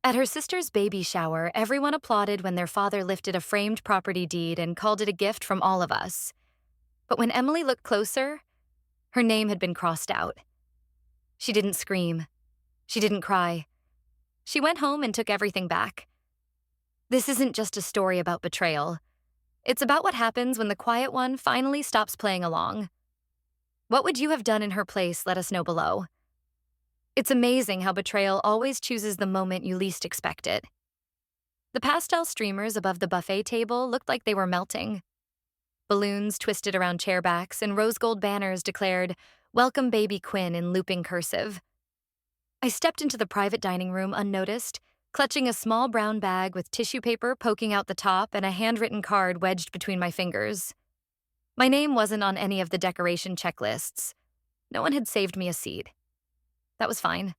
At her sister's baby shower, everyone applauded when their father lifted a framed property deed and called it a gift from all of us. But when Emily looked closer, her name had been crossed out. She didn't scream. She didn't cry. She went home and took everything back. This isn't just a story about betrayal. It's about what happens when the quiet one finally stops playing along. What would you have done in her place? Let us know below. It's amazing how betrayal always chooses the moment you least expect it. The pastel streamers above the buffet table looked like they were melting. Balloons twisted around chair backs and rose gold banners declared, "Welcome Baby Quinn" in looping cursive. I stepped into the private dining room unnoticed, clutching a small brown bag with tissue paper poking out the top and a handwritten card wedged between my fingers. My name wasn't on any of the decoration checklists. No one had saved me a seat. That was fine.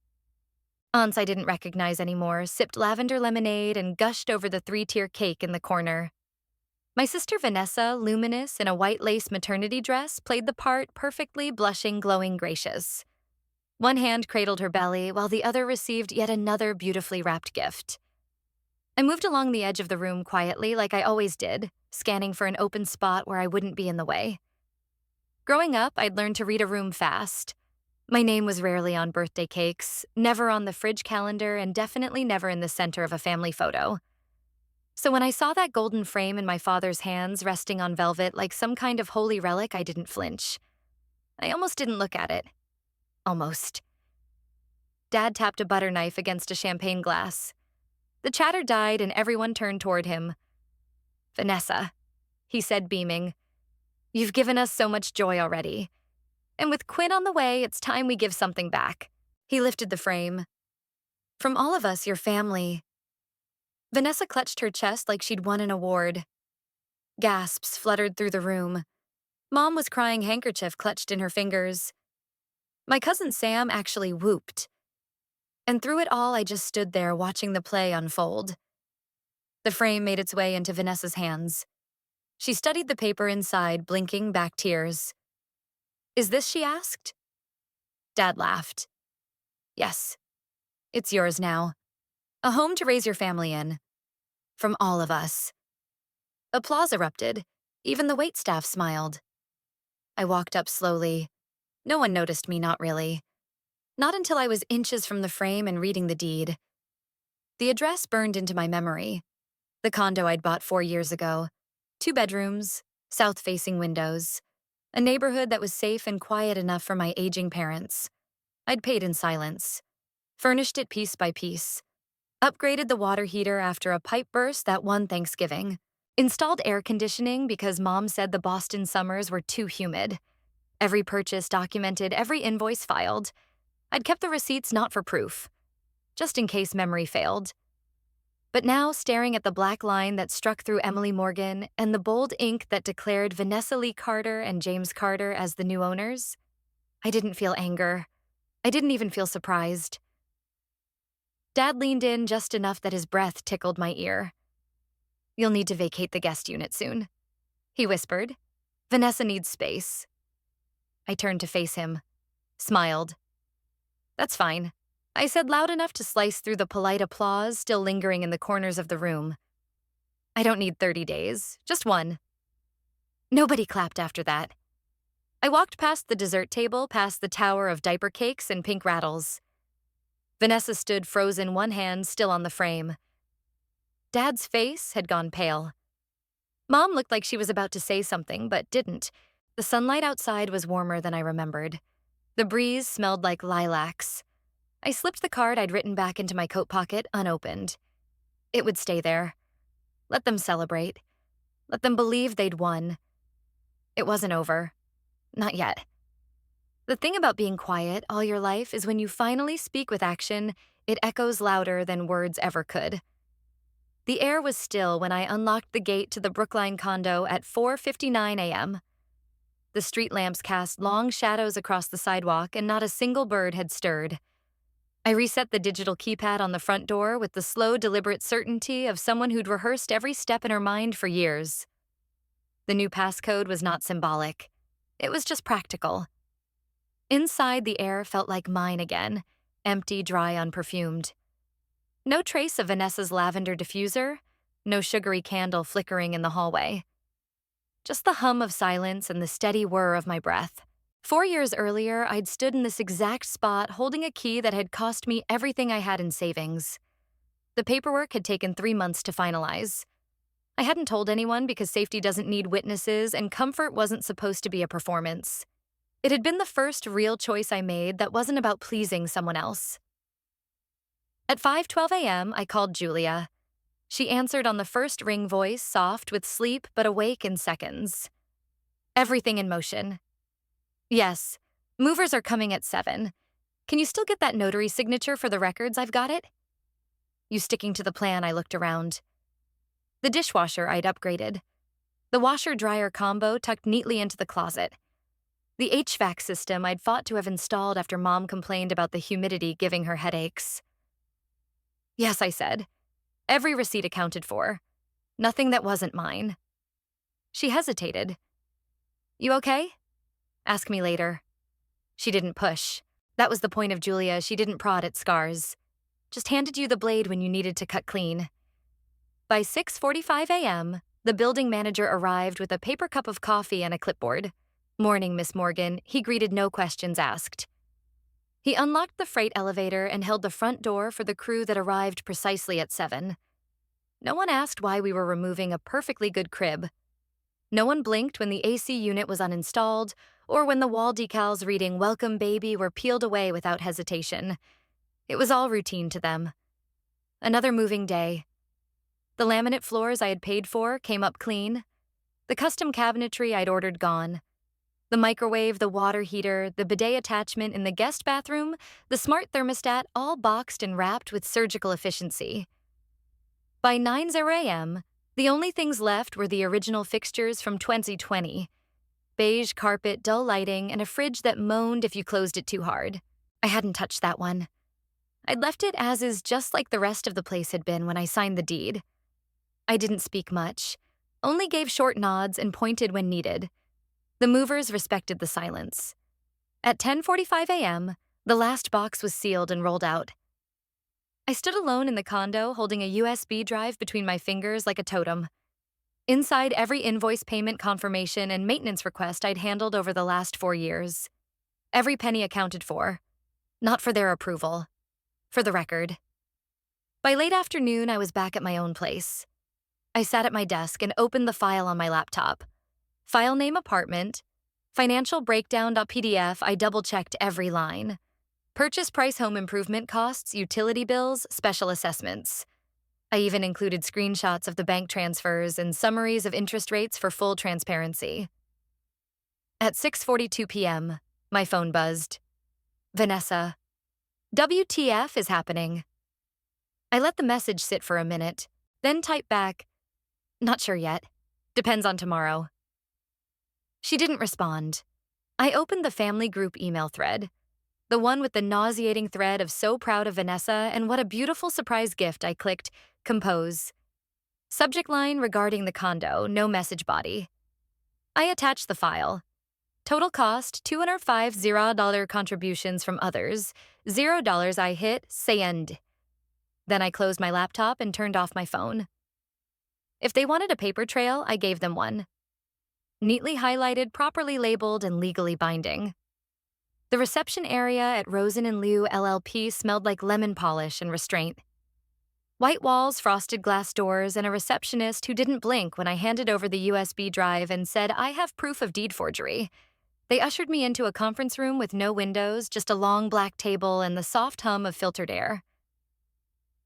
Aunts I didn't recognize anymore sipped lavender lemonade and gushed over the 3-tier cake in the corner. My sister Vanessa, luminous in a white lace maternity dress, played the part perfectly, blushing, glowing, gracious. One hand cradled her belly while the other received yet another beautifully wrapped gift. I moved along the edge of the room quietly like I always did, scanning for an open spot where I wouldn't be in the way. Growing up, I'd learned to read a room fast. My name was rarely on birthday cakes, never on the fridge calendar, and definitely never in the center of a family photo. So when I saw that golden frame in my father's hands resting on velvet like some kind of holy relic, I didn't flinch. I almost didn't look at it. Almost. Dad tapped a butter knife against a champagne glass. The chatter died and everyone turned toward him. "Vanessa," he said, beaming, "you've given us so much joy already. And with Quinn on the way, it's time we give something back." He lifted the frame. "From all of us, your family." Vanessa clutched her chest like she'd won an award. Gasps fluttered through the room. Mom was crying, handkerchief clutched in her fingers. My cousin Sam actually whooped. And through it all, I just stood there watching the play unfold. The frame made its way into Vanessa's hands. She studied the paper inside, blinking back tears. "Is this?" she asked. Dad laughed. "Yes, it's yours now. A home to raise your family in. From all of us." Applause erupted. Even the waitstaff smiled. I walked up slowly. No one noticed me, not really. Not until I was inches from the frame and reading the deed. The address burned into my memory. The condo I'd bought 4 years ago. 2 bedrooms, south-facing windows. A neighborhood that was safe and quiet enough for my aging parents. I'd paid in silence. Furnished it piece by piece. Upgraded the water heater after a pipe burst that one Thanksgiving. Installed air conditioning because Mom said the Boston summers were too humid. Every purchase documented, every invoice filed. I'd kept the receipts not for proof, just in case memory failed. But now, staring at the black line that struck through Emily Morgan and the bold ink that declared Vanessa Lee Carter and James Carter as the new owners, I didn't feel anger. I didn't even feel surprised. Dad leaned in just enough that his breath tickled my ear. "You'll need to vacate the guest unit soon," he whispered. "Vanessa needs space." I turned to face him, smiled. "That's fine," I said loud enough to slice through the polite applause still lingering in the corners of the room. "I don't need 30 days, just one." Nobody clapped after that. I walked past the dessert table, past the tower of diaper cakes and pink rattles. Vanessa stood frozen, one hand still on the frame. Dad's face had gone pale. Mom looked like she was about to say something, but didn't. The sunlight outside was warmer than I remembered. The breeze smelled like lilacs. I slipped the card I'd written back into my coat pocket, unopened. It would stay there. Let them celebrate. Let them believe they'd won. It wasn't over. Not yet. The thing about being quiet all your life is when you finally speak with action, it echoes louder than words ever could. The air was still when I unlocked the gate to the Brookline condo at 4:59 a.m. The street lamps cast long shadows across the sidewalk and not a single bird had stirred. I reset the digital keypad on the front door with the slow, deliberate certainty of someone who'd rehearsed every step in her mind for years. The new passcode was not symbolic. It was just practical. Inside, the air felt like mine again, empty, dry, unperfumed. No trace of Vanessa's lavender diffuser, no sugary candle flickering in the hallway. Just the hum of silence and the steady whir of my breath. 4 years earlier, I'd stood in this exact spot holding a key that had cost me everything I had in savings. The paperwork had taken 3 months to finalize. I hadn't told anyone because safety doesn't need witnesses and comfort wasn't supposed to be a performance. It had been the first real choice I made that wasn't about pleasing someone else. At 5:12 a.m., I called Julia. She answered on the first ring voice, soft with sleep but awake in seconds. Everything in motion. Yes, movers are coming at 7. Can you still get that notary signature for the records? I've got it. You sticking to the plan? I looked around. The dishwasher I'd upgraded. The washer-dryer combo tucked neatly into the closet. The HVAC system I'd fought to have installed after Mom complained about the humidity giving her headaches. Yes, I said. Every receipt accounted for. Nothing that wasn't mine. She hesitated. You okay? Ask me later. She didn't push. That was the point of Julia. She didn't prod at scars. Just handed you the blade when you needed to cut clean. By 6:45 a.m., the building manager arrived with a paper cup of coffee and a clipboard. Morning, Miss Morgan, he greeted, no questions asked. He unlocked the freight elevator and held the front door for the crew that arrived precisely at 7. No one asked why we were removing a perfectly good crib. No one blinked when the AC unit was uninstalled or when the wall decals reading "Welcome Baby" were peeled away without hesitation. It was all routine to them. Another moving day. The laminate floors I had paid for came up clean. The custom cabinetry I'd ordered gone. The microwave, the water heater, the bidet attachment in the guest bathroom, the smart thermostat, all boxed and wrapped with surgical efficiency. By 9:00 a.m., the only things left were the original fixtures from 2020. Beige carpet, dull lighting, and a fridge that moaned if you closed it too hard. I hadn't touched that one. I'd left it as is, just like the rest of the place had been when I signed the deed. I didn't speak much, only gave short nods and pointed when needed. The movers respected the silence. At 10:45 a.m., the last box was sealed and rolled out. I stood alone in the condo, holding a USB drive between my fingers like a totem. Inside every invoice, payment confirmation, and maintenance request I'd handled over the last 4 years. Every penny accounted for. Not for their approval. For the record. By late afternoon, I was back at my own place. I sat at my desk and opened the file on my laptop. File name apartment. Financial breakdown.pdf, I double-checked every line. Purchase price, home improvement costs, utility bills, special assessments. I even included screenshots of the bank transfers and summaries of interest rates for full transparency. At 6:42 p.m., my phone buzzed. Vanessa. WTF is happening? I let the message sit for a minute, then typed back, not sure yet. Depends on tomorrow. She didn't respond. I opened the family group email thread, the one with the nauseating thread of "so proud of Vanessa" and "what a beautiful surprise gift." I clicked compose. Subject line regarding the condo, no message body. I attached the file. Total cost, $205 $0 contributions from others, $0 I hit send. Then I closed my laptop and turned off my phone. If they wanted a paper trail, I gave them one. Neatly highlighted, properly labeled, and legally binding. The reception area at Rosen & Liu LLP smelled like lemon polish and restraint. White walls, frosted glass doors, and a receptionist who didn't blink when I handed over the USB drive and said, "I have proof of deed forgery." They ushered me into a conference room with no windows, just a long black table and the soft hum of filtered air.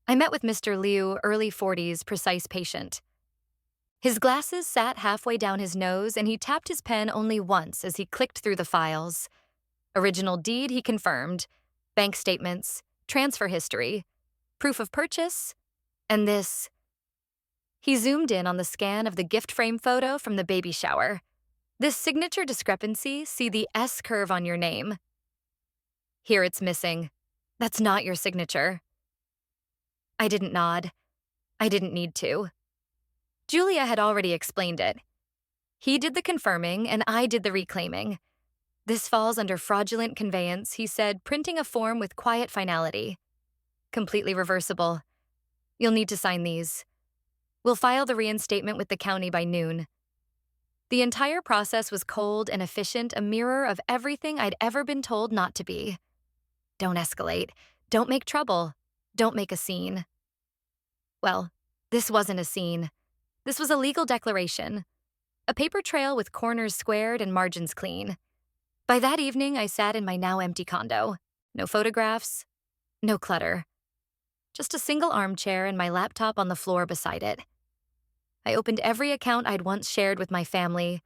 I met with Mr. Liu, early 40s, precise patient. His glasses sat halfway down his nose, and he tapped his pen only once as he clicked through the files. Original deed, he confirmed. Bank statements, transfer history, proof of purchase, and this. He zoomed in on the scan of the gift frame photo from the baby shower. This signature discrepancy, see the S curve on your name. Here it's missing. That's not your signature. I didn't nod. I didn't need to. Julia had already explained it. He did the confirming, and I did the reclaiming. This falls under fraudulent conveyance, he said, printing a form with quiet finality. Completely reversible. You'll need to sign these. We'll file the reinstatement with the county by noon. The entire process was cold and efficient, a mirror of everything I'd ever been told not to be. Don't escalate. Don't make trouble. Don't make a scene. Well, this wasn't a scene. This was a legal declaration. A paper trail with corners squared and margins clean. By that evening, I sat in my now empty condo. No photographs, no clutter. Just a single armchair and my laptop on the floor beside it. I opened every account I'd once shared with my family: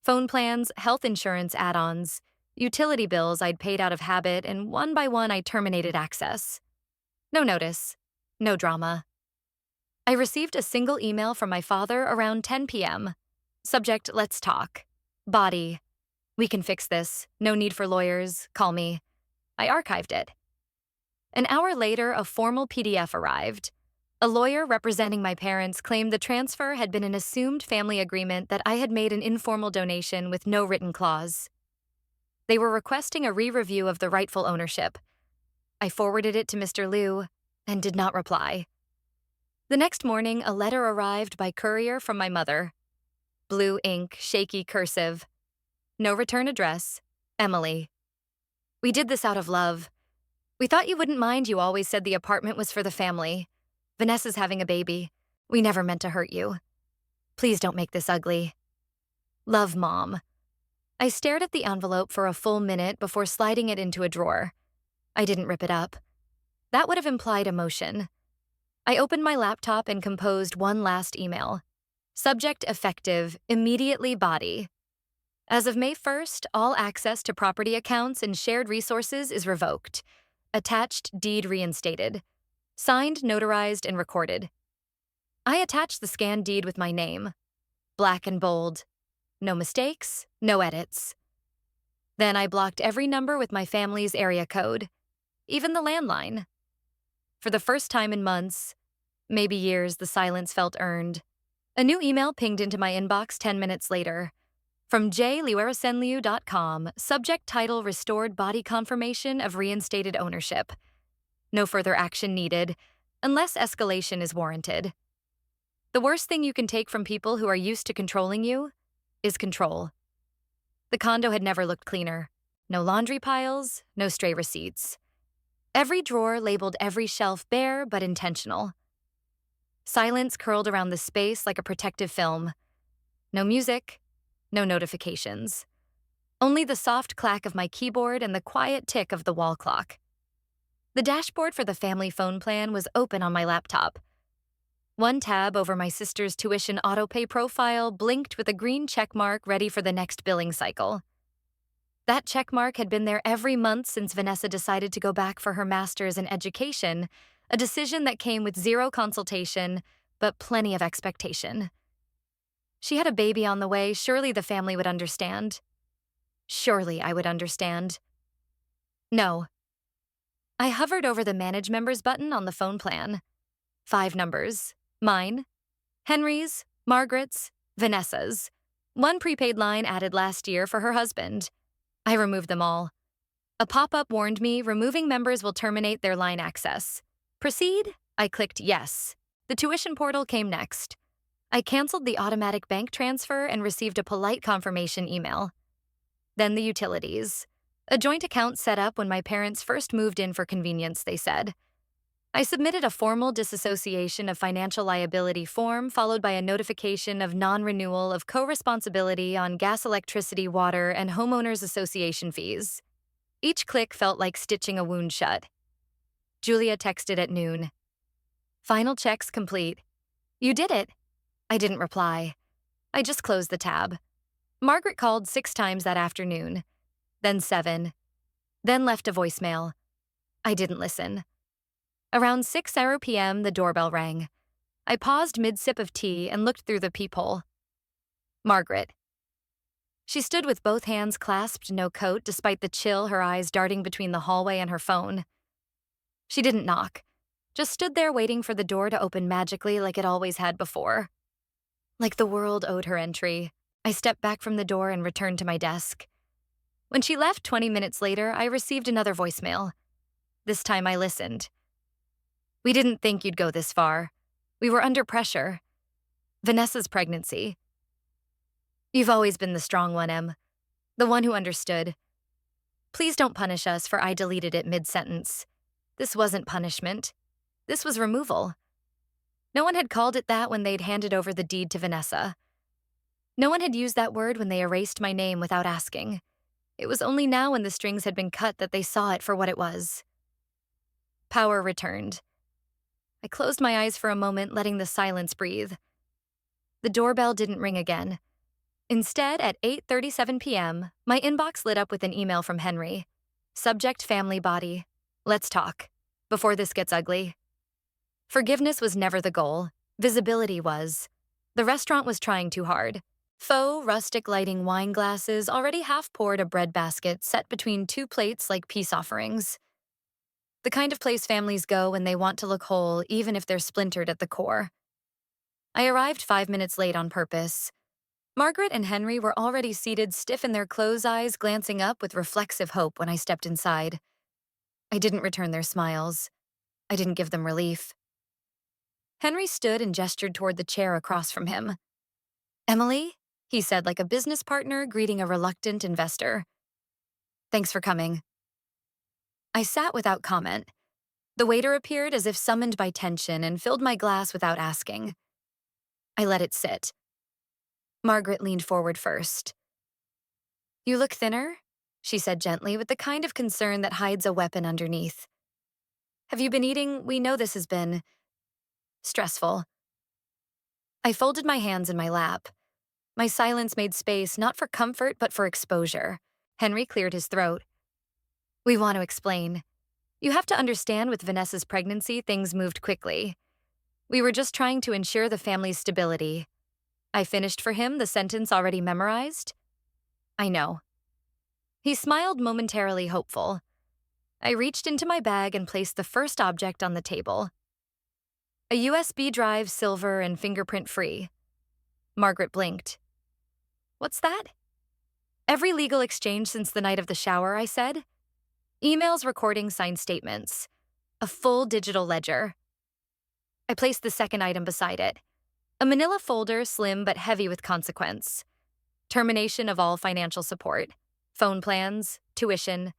phone plans, health insurance add-ons, utility bills I'd paid out of habit, and one by one I terminated access. No notice, no drama. I received a single email from my father around 10 p.m. Subject, let's talk. Body, we can fix this. No need for lawyers. Call me. I archived it. An hour later, a formal PDF arrived. A lawyer representing my parents claimed the transfer had been an assumed family agreement that I had made an informal donation with no written clause. They were requesting a re-review of the rightful ownership. I forwarded it to Mr. Liu and did not reply. The next morning, a letter arrived by courier from my mother. Blue ink, shaky cursive. No return address. Emily. We did this out of love. We thought you wouldn't mind. You always said the apartment was for the family. Vanessa's having a baby. We never meant to hurt you. Please don't make this ugly. Love, Mom. I stared at the envelope for a full minute before sliding it into a drawer. I didn't rip it up. That would have implied emotion. I opened my laptop and composed one last email. Subject effective, immediately body. As of May 1st, all access to property accounts and shared resources is revoked. Attached deed reinstated. Signed, notarized, and recorded. I attached the scanned deed with my name. Black and bold. No mistakes, no edits. Then I blocked every number with my family's area code, even the landline. For the first time in months, maybe years, the silence felt earned. A new email pinged into my inbox 10 minutes later. From jliuerasenliu.com, subject title restored body confirmation of reinstated ownership. No further action needed, unless escalation is warranted. The worst thing you can take from people who are used to controlling you is control. The condo had never looked cleaner. No laundry piles, no stray receipts. Every drawer labeled every shelf bare but intentional. Silence curled around the space like a protective film. No music, no notifications. Only the soft clack of my keyboard and the quiet tick of the wall clock. The dashboard for the family phone plan was open on my laptop. One tab over my sister's tuition autopay profile blinked with a green checkmark ready for the next billing cycle. That checkmark had been there every month since Vanessa decided to go back for her master's in education, a decision that came with zero consultation, but plenty of expectation. She had a baby on the way. Surely the family would understand. Surely I would understand. No. I hovered over the Manage Members button on the phone plan. 5 numbers. Mine, Henry's, Margaret's, Vanessa's. One prepaid line added last year for her husband. I removed them all. A pop-up warned me removing members will terminate their line access. Proceed? I clicked yes. The tuition portal came next. I canceled the automatic bank transfer and received a polite confirmation email. Then the utilities. A joint account set up when my parents first moved in for convenience, they said. I submitted a formal disassociation of financial liability form followed by a notification of non-renewal of co-responsibility on gas, electricity, water, and homeowners association fees. Each click felt like stitching a wound shut. Julia texted at noon. Final checks complete. You did it. I didn't reply. I just closed the tab. Margaret called 6 times that afternoon, then 7, then left a voicemail. I didn't listen. Around 6:00 p.m., the doorbell rang. I paused mid-sip of tea and looked through the peephole. Margaret. She stood with both hands clasped, no coat, despite the chill, her eyes darting between the hallway and her phone. She didn't knock, just stood there waiting for the door to open magically like it always had before. Like the world owed her entry, I stepped back from the door and returned to my desk. When she left 20 minutes later, I received another voicemail. This time I listened. We didn't think you'd go this far. We were under pressure. Vanessa's pregnancy. You've always been the strong one, Em. The one who understood. Please don't punish us for I deleted it mid-sentence. This wasn't punishment. This was removal. No one had called it that when they'd handed over the deed to Vanessa. No one had used that word when they erased my name without asking. It was only now when the strings had been cut that they saw it for what it was. Power returned. I closed my eyes for a moment, letting the silence breathe. The doorbell didn't ring again. Instead, at 8:37 p.m., my inbox lit up with an email from Henry. Subject: family body. Let's talk. Before this gets ugly. Forgiveness was never the goal. Visibility was. The restaurant was trying too hard. Faux, rustic lighting wine glasses already half-poured a bread basket set between two plates like peace offerings. The kind of place families go when they want to look whole, even if they're splintered at the core. I arrived 5 minutes late on purpose. Margaret and Henry were already seated, stiff in their closed eyes, glancing up with reflexive hope when I stepped inside. I didn't return their smiles. I didn't give them relief. Henry stood and gestured toward the chair across from him. "Emily?" he said like a business partner greeting a reluctant investor. "Thanks for coming." I sat without comment. The waiter appeared as if summoned by tension and filled my glass without asking. I let it sit. Margaret leaned forward first. "You look thinner," she said gently, with the kind of concern that hides a weapon underneath. "Have you been eating? We know this has been stressful." I folded my hands in my lap. My silence made space not for comfort but for exposure. Henry cleared his throat. "We want to explain. You have to understand, with Vanessa's pregnancy, things moved quickly. We were just trying to ensure the family's stability." I finished for him, the sentence already memorized. "I know." He smiled, momentarily hopeful. I reached into my bag and placed the first object on the table. A USB drive, silver and fingerprint-free. Margaret blinked. "What's that?" "Every legal exchange since the night of the shower," I said. "Emails, recordings, signed statements. A full digital ledger." I placed the second item beside it. A manila folder, slim but heavy with consequence. Termination of all financial support. Phone plans, tuition,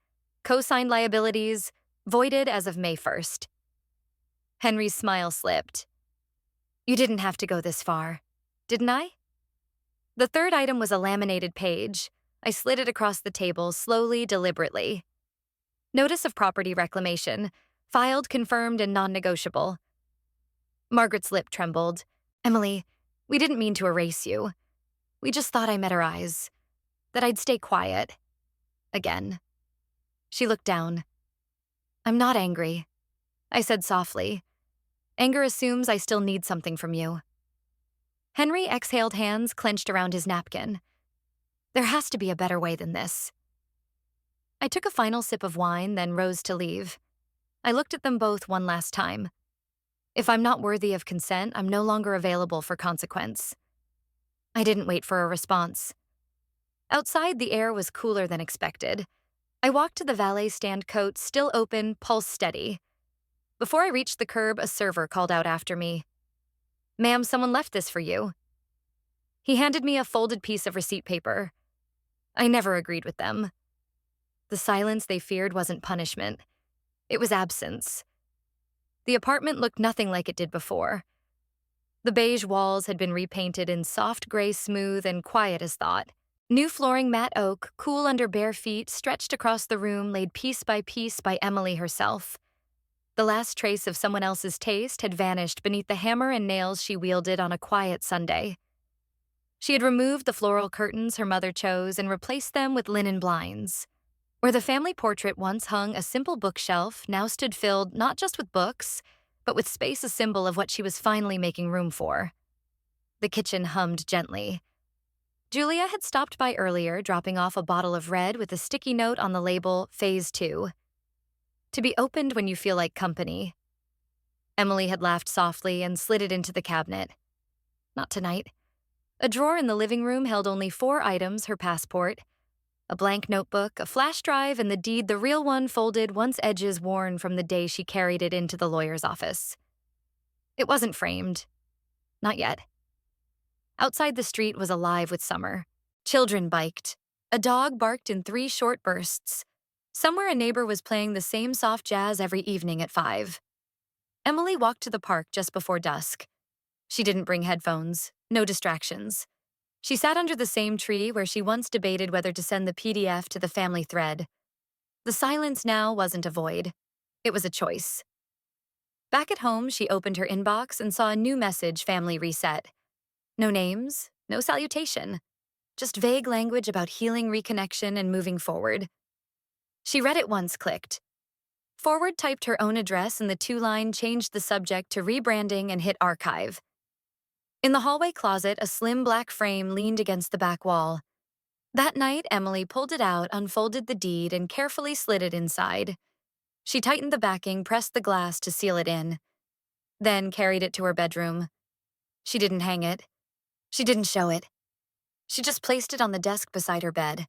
co-signed liabilities, voided as of May 1st. Henry's smile slipped. "You didn't have to go this far, didn't I?" The third item was a laminated page. I slid it across the table, slowly, deliberately. Notice of property reclamation. Filed, confirmed, and non-negotiable. Margaret's lip trembled. "Emily, we didn't mean to erase you. We just thought I met her eyes. That I'd stay quiet. Again." She looked down. "I'm not angry," I said softly. "Anger assumes I still need something from you." Henry exhaled, hands clenched around his napkin. "There has to be a better way than this." I took a final sip of wine, then rose to leave. I looked at them both one last time. If I'm not worthy of consent, I'm no longer available for consequence. I didn't wait for a response. Outside, the air was cooler than expected. I walked to the valet stand, coat still open, pulse steady. Before I reached the curb, a server called out after me. "Ma'am, someone left this for you." He handed me a folded piece of receipt paper. I never agreed with them. The silence they feared wasn't punishment. It was absence. The apartment looked nothing like it did before. The beige walls had been repainted in soft gray, smooth and quiet as thought. New flooring, matte oak, cool under bare feet, stretched across the room, laid piece by Emily herself. The last trace of someone else's taste had vanished beneath the hammer and nails she wielded on a quiet Sunday. She had removed the floral curtains her mother chose and replaced them with linen blinds. Where the family portrait once hung, a simple bookshelf now stood filled not just with books, but with space, a symbol of what she was finally making room for. The kitchen hummed gently. Julia had stopped by earlier, dropping off a bottle of red with a sticky note on the label, Phase 2. To be opened when you feel like company. Emily had laughed softly and slid it into the cabinet. Not tonight. A drawer in the living room held only 4 items: her passport, a blank notebook, a flash drive, and the deed, the real one, folded, once edges worn from the day she carried it into the lawyer's office. It wasn't framed, Not yet. Outside the street was alive with summer. Children biked. A dog barked in 3 short bursts. Somewhere a neighbor was playing the same soft jazz every evening at 5. Emily walked to the park just before dusk. She didn't bring headphones, no distractions. She sat under the same tree where she once debated whether to send the PDF to the family thread. The silence now wasn't a void. It was a choice. Back at home, she opened her inbox and saw a new message, family reset. No names, no salutation. Just vague language about healing reconnection and moving forward. She read it once, clicked. Forward typed her own address and the 2-line changed the subject to rebranding and hit archive. In the hallway closet, a slim black frame leaned against the back wall. That night, Emily pulled it out, unfolded the deed, and carefully slid it inside. She tightened the backing, pressed the glass to seal it in, then carried it to her bedroom. She didn't hang it. She didn't show it. She just placed it on the desk beside her bed.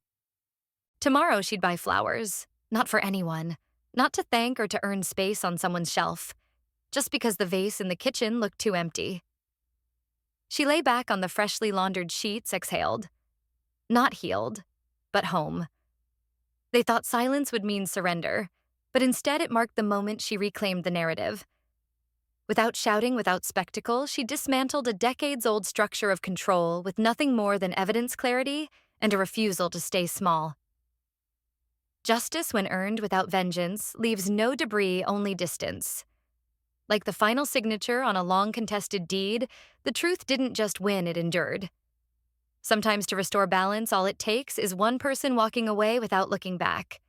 Tomorrow she'd buy flowers, not for anyone, not to thank or to earn space on someone's shelf, just because the vase in the kitchen looked too empty. She lay back on the freshly laundered sheets, exhaled. Not healed, but home. They thought silence would mean surrender, but instead it marked the moment she reclaimed the narrative. Without shouting, without spectacle, she dismantled a decades-old structure of control with nothing more than evidence clarity and a refusal to stay small. Justice, when earned without vengeance, leaves no debris, only distance. Like the final signature on a long-contested deed, the truth didn't just win, it endured. Sometimes to restore balance, all it takes is one person walking away without looking back.